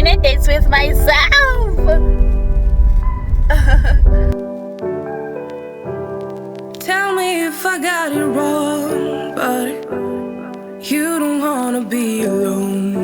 Ngine dates with myself. Tell me if I got it wrong, but you don't wanna be alone.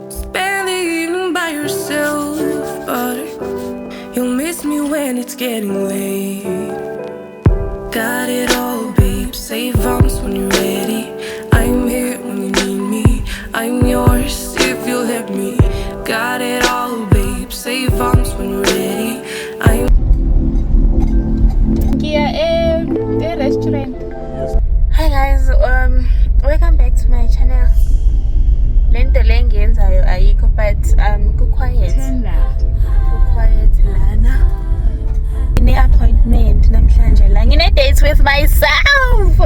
Spend the evening by yourself, but you'll miss me when it's getting late. Got it all, babe. Say once when you're ready. I'm here when you need me. I'm yours if you'll let me. Got it all, babe. Say once when you're ready. I'm Restaurant. Hi guys, welcome back to my channel. Lento lengiyenzayo ayikho but ku-quiet lana. Ngine-appointment namhlanje la. Ngine-date with myself.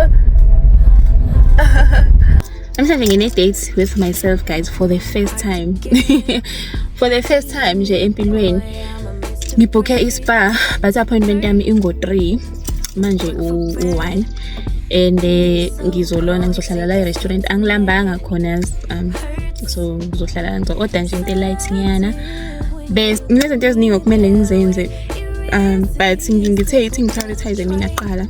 Namhlanje ngine-date with myself guys for the first time. For the first time nje empilweni. Ngibhukhe ispa but appointment yami ingo-3. Manje u1 and ngizolona ngizohlala la e-restaurant angilambanga khona so ngizohlala ngizo-order nje into light nyana bese kunezinto eziningi okumele ngizenze but ngithe ithi ngi-prioritize mina kuqala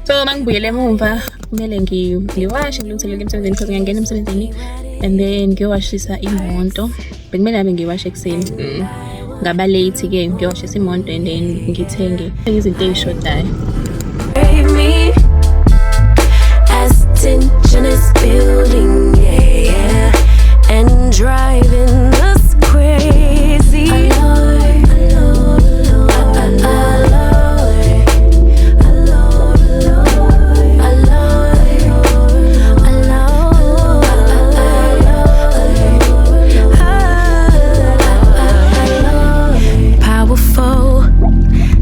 so mangibuyele emumva kumele ngiwashe ngilungiselele emsebenzini because ngiyangena emsebenzini and then ngiyowashisa imoto bekumele ngabe ngiwashe ekuseni ngaba late ke ngiyowashisa imoto and then ngithenge izinto ezishodayo. me as tension is building, yeah, and driving us crazy. Powerful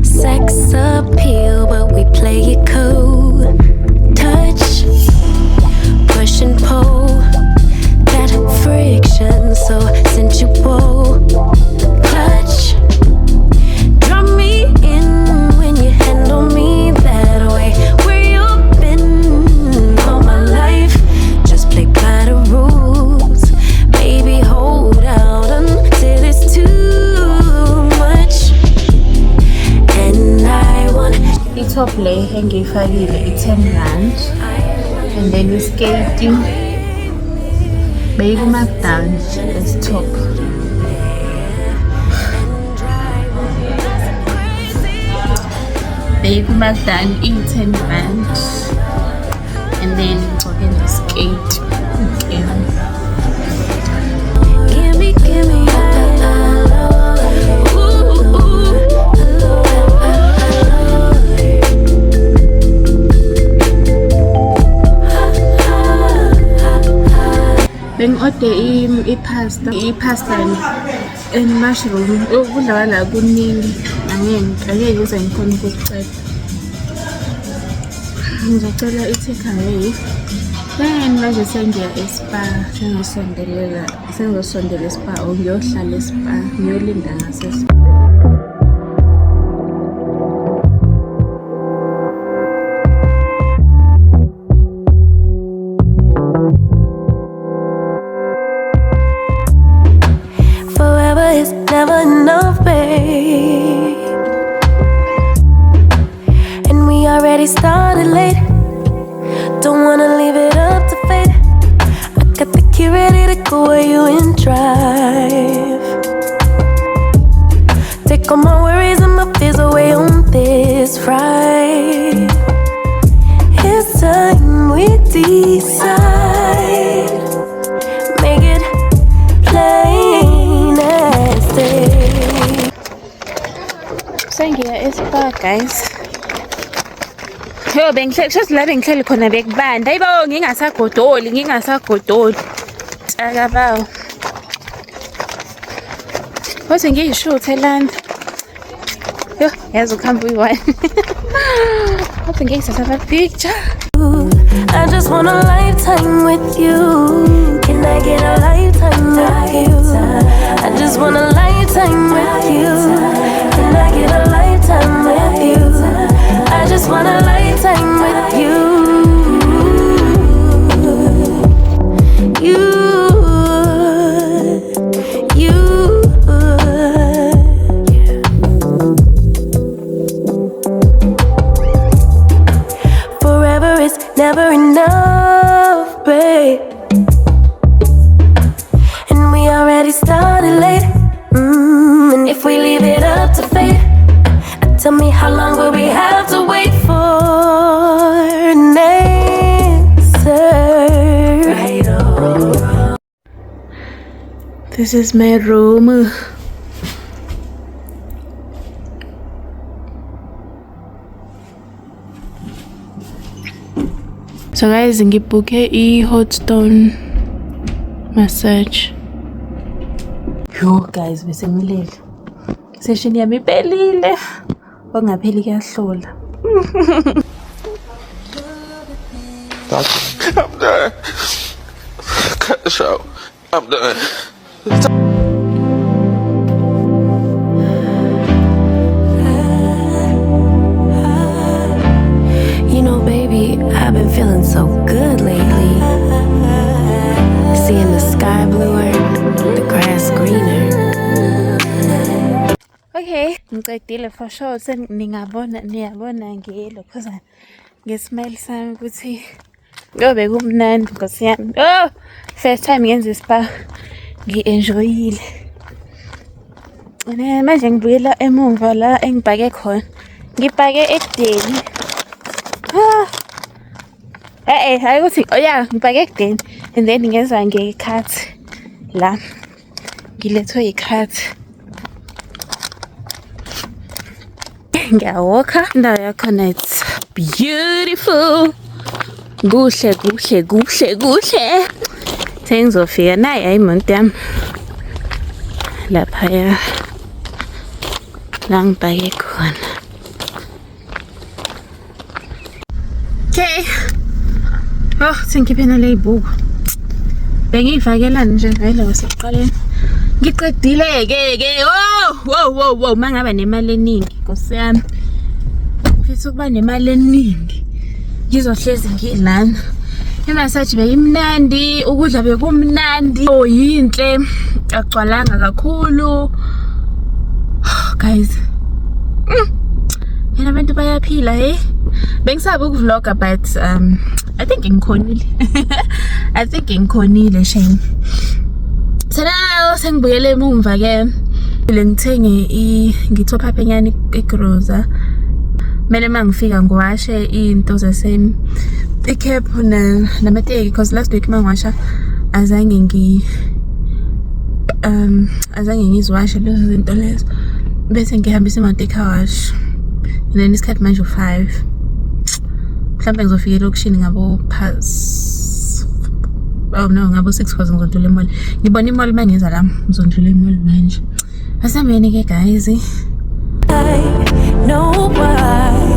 sex appeal, but we play it cool. Touch, push and pull, that friction so sensual. Clutch, draw me in when you handle me that way. Where you've been all my life, just play by the rules. Baby, hold out until it's too much. And I want I-top le engiyifakile i-10 and then i-skating beyiku-markdown desktop. Beyiku-markdown i-10 and then ngigcoke nge-skate. give me Beng-order i-pasta and mushroom. Ukudla kwala kuningi angeke uze ngikhona ukukucela. Ngizocela i-takeaway. Then manje sengiya e-spa, sengizosondela e-spa or ngiyohlala e-spa, ngiyolinda ngase-spa. never enough, babe. And we already started late. Don't wanna leave it up to fate. I got the key ready to go where you in drive. Take all my worries and my fears away on this ride. It's time we decide. Make it plain as day. Sengiya e-spa guys. Yo bengihleli la bengihleli khona bekubanda. Hayibo ngingasagodoli. Akabawo. Wathi ngiyishuthe lana. Yo yazi ukuhamba uyi-one. Wathi ngiyisathatha picture. I just want a lifetime with you. Can I get a lifetime with you? I just want a lifetime with you. Can I get a lifetime with you? I just want a lifetime with you. already started late. And if we leave it up to fate, tell me how long will we have to wait for an answer? Right or wrong. This is my room. So guys, ngibooke i-hot stone massage. Yo guys, bese ngilele. Session yami iphelile. Ongapheli kuyahlola. I'm done. Cut the show. I'm done. You know, baby, I've been feeling so good lately. Seeing the sky bluer, the grass greener. Okay, ngicedile for sure. Niyabona ngelokhoza ngesmile sami ukuthi yobe kumnandi Nkosi yami. Oh, first time ngenza ispa. Ngi-enjoyile. Manje ngibuyela emuva la engibhake khona. Ngibhake ekudeni. Hayi ukuthi ngibhake ekudeni and then ngenza ngekhathi la. Ngilethwe ikhathi. Ngiyawalka. Indawo yakhona it's beautiful. Kuhle. Sengizofika nayi ayimoto yami. Laphaya. La ngibhake khona. Okay. Oh, sengikhiphe nale ibhuku. Bengiyifakela nje ngayile kwasekuqaleni. Ngiqedile ke. Wow, mangaba nemali eningi Nkosi yami. Mfisa ukuba nemali eningi. Ngizohlezi ngilana. Imassage beyimnandi, ukudla bekumnandi. Oh, yinhle. Akugcwalanga kakhulu. Guys. Yena abantu bayaphila, hey. Bengisaba ukuvlogga but I think ngikhonile shame. So now sengibuyele emumva ke. Ngitop up enyani igroza. Mele mangifika ngiwashe into zasemi icap namateki because last week mangiwasha azange ngiziwashe lezo zinto lezo bese ngihambisa imoto car wash and then isikhathi manje 5 mhlawumbe ngizofika elokushini ngabo ngabo 6 because ngizodlula emall. Ngibona imall mangiza la ngizodlula emall manje. Asambeni ke guys. I know why